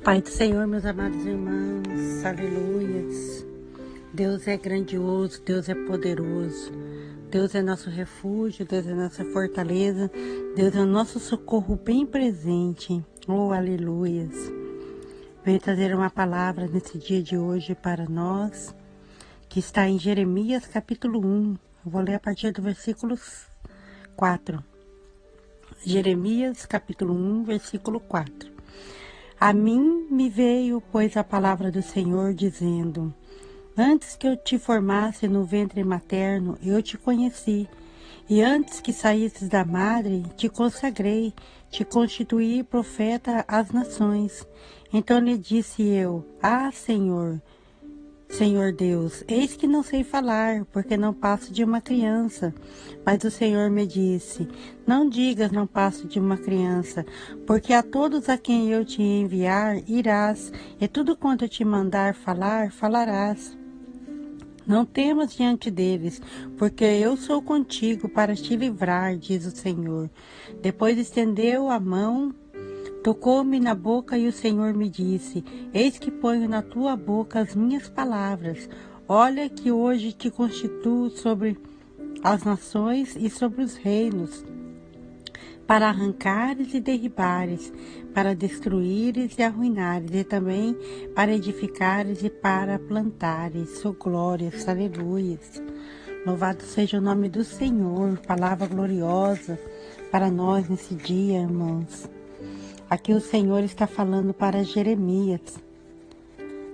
Pai do Senhor, meus amados irmãos, aleluias. Deus é grandioso, Deus é poderoso, Deus é nosso refúgio, Deus é nossa fortaleza, Deus é o nosso socorro bem presente. Oh, aleluias. Venho trazer uma palavra nesse dia de hoje para nós, que está em Jeremias capítulo 1. Eu vou ler a partir do versículo 4. Jeremias capítulo 1, versículo 4. A mim me veio, pois, a palavra do Senhor, dizendo: Antes que eu te formasse no ventre materno, eu te conheci, e antes que saísses da madre, te consagrei, te constituí profeta às nações. Então lhe disse eu: Senhor Deus, eis que não sei falar, porque não passo de uma criança. Mas o Senhor me disse: Não digas, não passo de uma criança, porque a todos a quem eu te enviar irás, e tudo quanto eu te mandar falar, falarás. Não temas diante deles, porque eu sou contigo para te livrar, diz o Senhor. Depois estendeu a mão, tocou-me na boca e o Senhor me disse: Eis que ponho na tua boca as minhas palavras. Olha que hoje te constituo sobre as nações e sobre os reinos, para arrancares e derribares, para destruíres e arruinares, e também para edificares e para plantares. Oh, glórias, aleluias. Louvado seja o nome do Senhor, palavra gloriosa para nós nesse dia, irmãos. Aqui o Senhor está falando para Jeremias.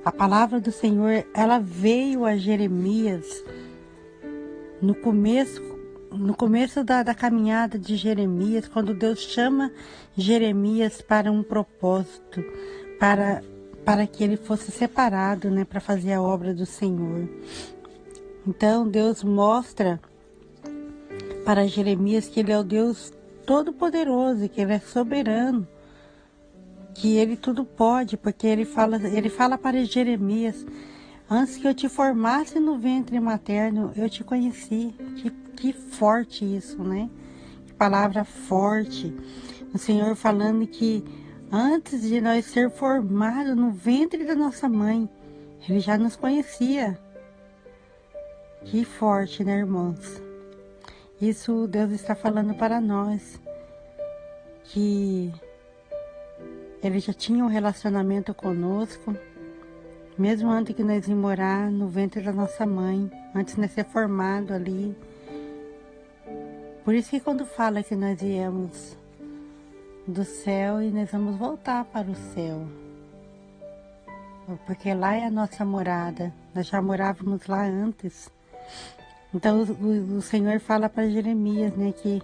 A palavra do Senhor, ela veio a Jeremias no começo da caminhada de Jeremias, quando Deus chama Jeremias para um propósito, para que ele fosse separado, né, para fazer a obra do Senhor. Então Deus mostra para Jeremias que ele é o Deus todo-poderoso, que ele é soberano, que ele tudo pode, porque ele fala para Jeremias: antes que eu te formasse no ventre materno, eu te conheci. Que forte isso, né? Que palavra forte. O Senhor falando que antes de nós ser formados no ventre da nossa mãe, ele já nos conhecia. Que forte, né, irmãos? Isso Deus está falando para nós, que ele já tinha um relacionamento conosco, mesmo antes que nós íamos morar no ventre da nossa mãe, antes de nós ser formado ali. Por isso que quando fala que nós viemos do céu e nós vamos voltar para o céu, porque lá é a nossa morada, nós já morávamos lá antes. Então o Senhor fala para Jeremias, né, que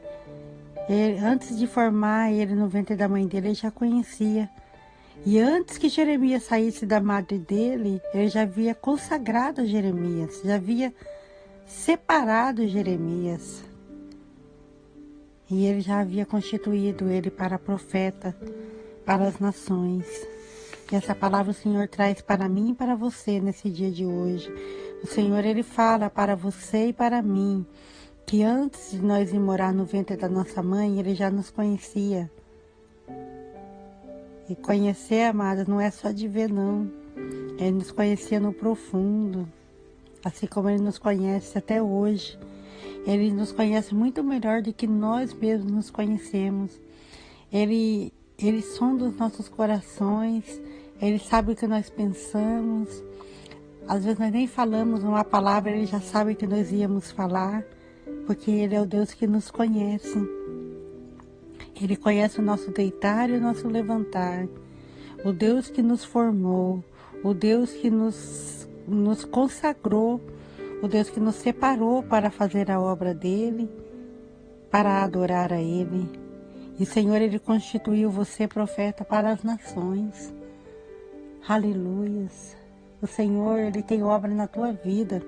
ele, antes de formar ele no ventre da mãe dele, ele já conhecia. E antes que Jeremias saísse da madre dele, ele já havia consagrado Jeremias, já havia separado Jeremias. E ele já havia constituído ele para profeta, para as nações. E essa palavra o Senhor traz para mim e para você nesse dia de hoje. O Senhor, ele fala para você e para mim, que antes de nós ir morar no ventre da nossa mãe, ele já nos conhecia. E conhecer, amadas, não é só de ver, não. Ele nos conhecia no profundo, assim como ele nos conhece até hoje. Ele nos conhece muito melhor do que nós mesmos nos conhecemos. Ele sonda os nossos corações, ele sabe o que nós pensamos. Às vezes nós nem falamos uma palavra, ele já sabe o que nós íamos falar, porque ele é o Deus que nos conhece. Ele conhece o nosso deitar e o nosso levantar. O Deus que nos formou, o Deus que nos consagrou, o Deus que nos separou para fazer a obra dele, para adorar a ele. E Senhor, ele constituiu você profeta para as nações. Aleluias. O Senhor, ele tem obra na tua vida.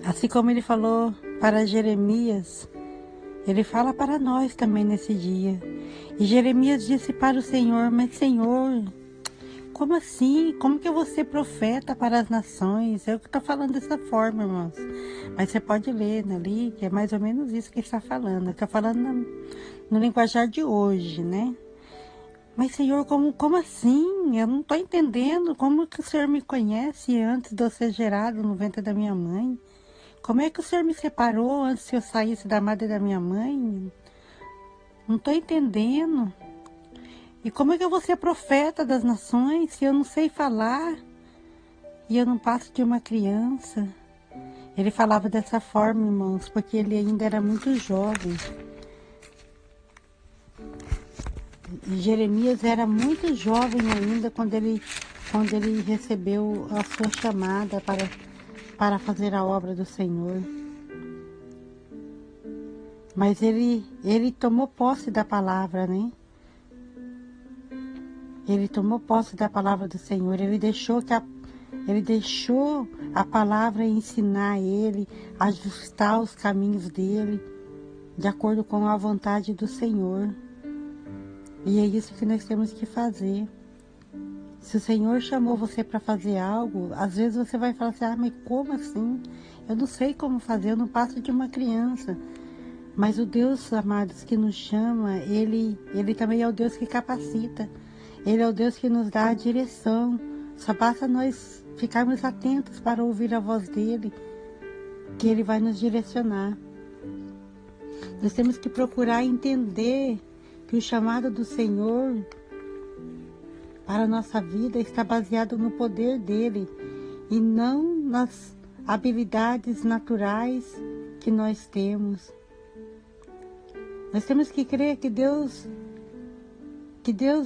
Assim como ele falou para Jeremias, ele fala para nós também nesse dia. E Jeremias disse para o Senhor: Mas Senhor, como assim? Como que eu vou ser profeta para as nações? Eu que estou falando dessa forma, irmãos. Mas você pode ler ali, que é mais ou menos isso que ele está falando. Está falando no linguajar de hoje, né? Mas, Senhor, como assim? Eu não estou entendendo. Como que o Senhor me conhece antes de eu ser gerado no ventre da minha mãe? Como é que o Senhor me separou antes que eu saísse da madre da minha mãe? Não estou entendendo. E como é que eu vou ser profeta das nações se eu não sei falar e eu não passo de uma criança? Ele falava dessa forma, irmãos, porque ele ainda era muito jovem. E Jeremias era muito jovem ainda quando ele recebeu a sua chamada para fazer a obra do Senhor. Mas ele tomou posse da palavra, né? Ele tomou posse da palavra do Senhor. Ele deixou a palavra ensinar ele, ajustar os caminhos dele, de acordo com a vontade do Senhor. E é isso que nós temos que fazer. Se o Senhor chamou você para fazer algo, às vezes você vai falar assim, mas como assim? Eu não sei como fazer, eu não passo de uma criança. Mas o Deus, amados, que nos chama, Ele também é o Deus que capacita. Ele é o Deus que nos dá a direção. Só basta nós ficarmos atentos para ouvir a voz dEle, que Ele vai nos direcionar. Nós temos que procurar entender que o chamado do Senhor para a nossa vida está baseado no poder dEle e não nas habilidades naturais que nós temos. Nós temos que crer que Deus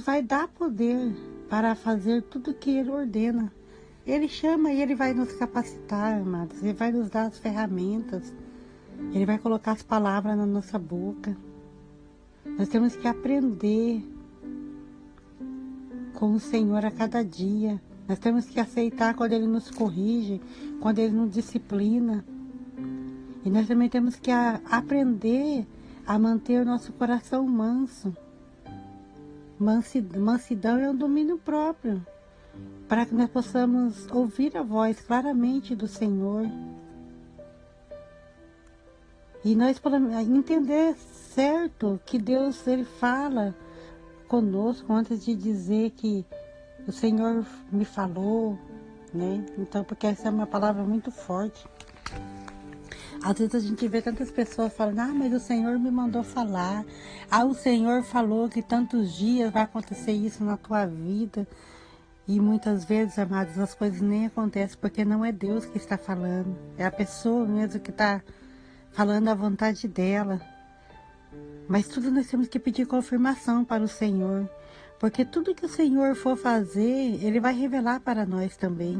vai dar poder para fazer tudo o que Ele ordena. Ele chama e Ele vai nos capacitar, amados. Ele vai nos dar as ferramentas. Ele vai colocar as palavras na nossa boca. Nós temos que aprender com o Senhor a cada dia. Nós temos que aceitar quando Ele nos corrige, quando Ele nos disciplina. E nós também temos que aprender a manter o nosso coração manso. Mansidão é um domínio próprio, para que nós possamos ouvir a voz claramente do Senhor. E nós podemos entender certo que Deus, Ele fala conosco antes de dizer que o Senhor me falou, né? Então, porque essa é uma palavra muito forte. Às vezes a gente vê tantas pessoas falando, mas o Senhor me mandou falar. O Senhor falou que tantos dias vai acontecer isso na tua vida. E muitas vezes, amados, as coisas nem acontecem porque não é Deus que está falando. É a pessoa mesmo que está falando a vontade dela. Mas tudo nós temos que pedir confirmação para o Senhor. Porque tudo que o Senhor for fazer, Ele vai revelar para nós também.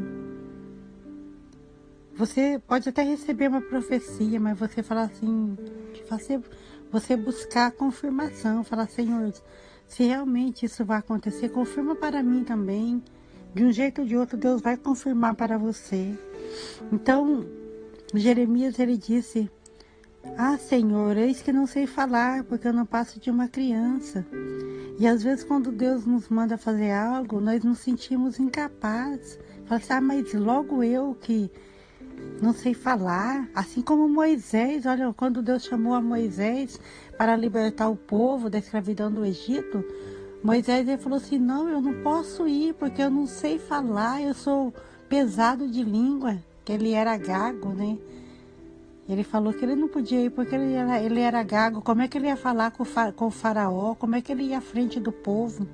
Você pode até receber uma profecia, mas você falar assim, você buscar a confirmação, falar, Senhor, se realmente isso vai acontecer, confirma para mim também. De um jeito ou de outro, Deus vai confirmar para você. Então, Jeremias, ele disse, Senhor, eis que não sei falar, porque eu não passo de uma criança. E às vezes, quando Deus nos manda fazer algo, nós nos sentimos incapazes. Fala assim, mas logo eu que não sei falar, assim como Moisés. Olha, quando Deus chamou a Moisés para libertar o povo da escravidão do Egito, Moisés ele falou assim, não, eu não posso ir porque eu não sei falar, eu sou pesado de língua, que ele era gago, né? Ele falou que ele não podia ir porque ele era gago. Como é que ele ia falar com o faraó? Como é que ele ia à frente do povo?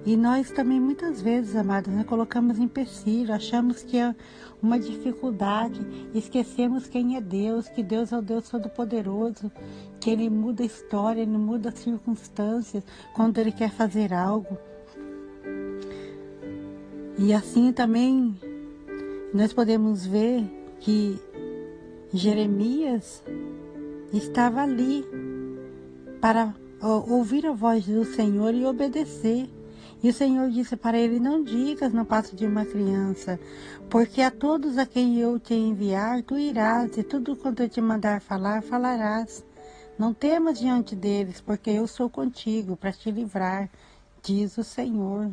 E nós também, muitas vezes, amados, nós colocamos empecilho, achamos que é uma dificuldade, esquecemos quem é Deus, que Deus é o Deus Todo-Poderoso, que Ele muda a história, Ele muda as circunstâncias quando Ele quer fazer algo. E assim também nós podemos ver que Jeremias estava ali para ouvir a voz do Senhor e obedecer. E o Senhor disse para ele, não digas no passo de uma criança, porque a todos a quem eu te enviar, tu irás, e tudo quanto eu te mandar falar, falarás. Não temas diante deles, porque eu sou contigo para te livrar, diz o Senhor.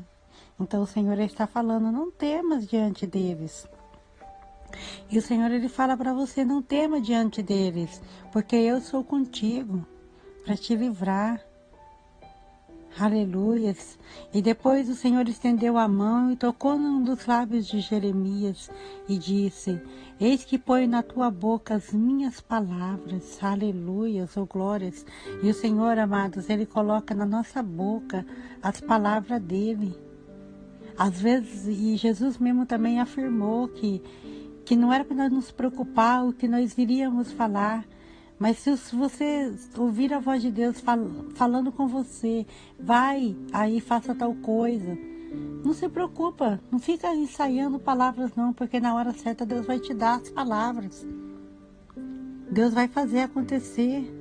Então o Senhor está falando, não temas diante deles. E o Senhor ele fala para você, não tema diante deles, porque eu sou contigo para te livrar. Aleluias. E depois o Senhor estendeu a mão e tocou num dos lábios de Jeremias e disse: Eis que ponho na tua boca as minhas palavras. Aleluias, ou glórias. E o Senhor, amados, Ele coloca na nossa boca as palavras dEle. Às vezes, e Jesus mesmo também afirmou que não era para nós nos preocupar o que nós iríamos falar, mas se você ouvir a voz de Deus falando com você, vai aí, faça tal coisa. Não se preocupa, não fica ensaiando palavras não, porque na hora certa Deus vai te dar as palavras. Deus vai fazer acontecer.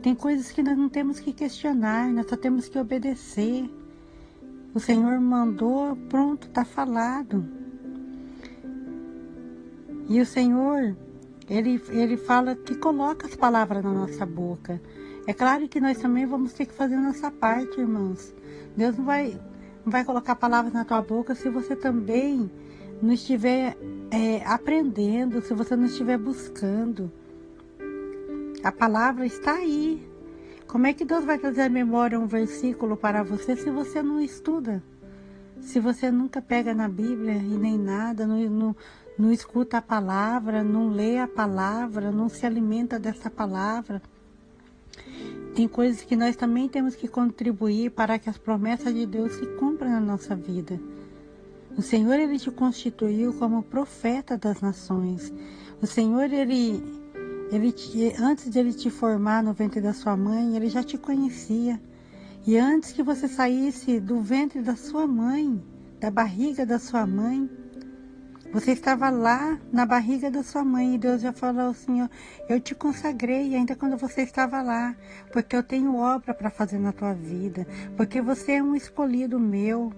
Tem coisas que nós não temos que questionar, nós só temos que obedecer. O Senhor mandou, pronto, está falado. E o Senhor, Ele fala que coloca as palavras na nossa boca. É claro que nós também vamos ter que fazer a nossa parte, irmãos. Deus não vai colocar palavras na tua boca se você também não estiver aprendendo, se você não estiver buscando. A palavra está aí. Como é que Deus vai trazer à memória um versículo para você se você não estuda? Se você nunca pega na Bíblia e nem nada, não escuta a palavra, não lê a palavra, não se alimenta dessa palavra. Tem coisas que nós também temos que contribuir para que as promessas de Deus se cumpram na nossa vida. O Senhor, Ele te constituiu como profeta das nações. O Senhor, antes de Ele te formar no ventre da sua mãe, Ele já te conhecia. E antes que você saísse do ventre da sua mãe, da barriga da sua mãe, você estava lá na barriga da sua mãe e Deus já falou assim, eu te consagrei ainda quando você estava lá, porque eu tenho obra para fazer na tua vida, porque você é um escolhido meu.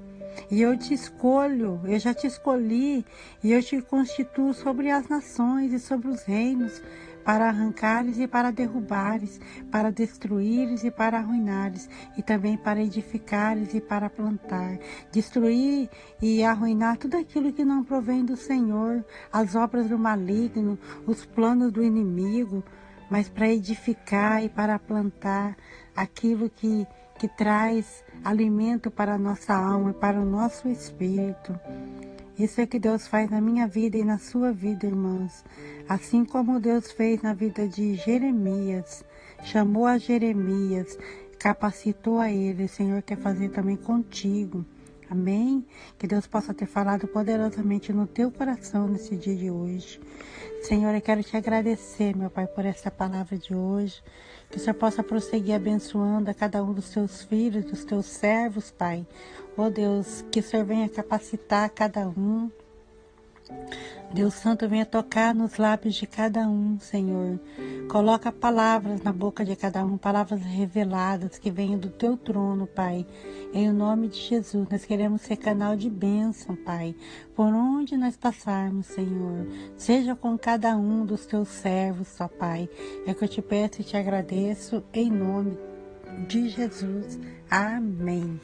E eu te escolho, eu já te escolhi e eu te constituo sobre as nações e sobre os reinos, para arrancares e para derrubares, para destruíres e para arruinares, e também para edificares e para plantar, destruir e arruinar tudo aquilo que não provém do Senhor, as obras do maligno, os planos do inimigo, mas para edificar e para plantar aquilo que traz alimento para a nossa alma e para o nosso espírito. Isso é que Deus faz na minha vida e na sua vida, irmãos. Assim como Deus fez na vida de Jeremias, chamou a Jeremias, capacitou a ele, o Senhor quer fazer também contigo. Amém? Que Deus possa ter falado poderosamente no teu coração nesse dia de hoje. Senhor, eu quero te agradecer, meu Pai, por essa palavra de hoje. Que o Senhor possa prosseguir abençoando a cada um dos teus filhos, dos teus servos, Pai. Oh Deus, que o Senhor venha capacitar cada um. Deus Santo, venha tocar nos lábios de cada um, Senhor. Coloca palavras na boca de cada um, palavras reveladas que venham do teu trono, Pai. Em nome de Jesus, nós queremos ser canal de bênção, Pai. Por onde nós passarmos, Senhor. Seja com cada um dos teus servos, ó Pai. É que eu te peço e te agradeço em nome de Jesus. Amém.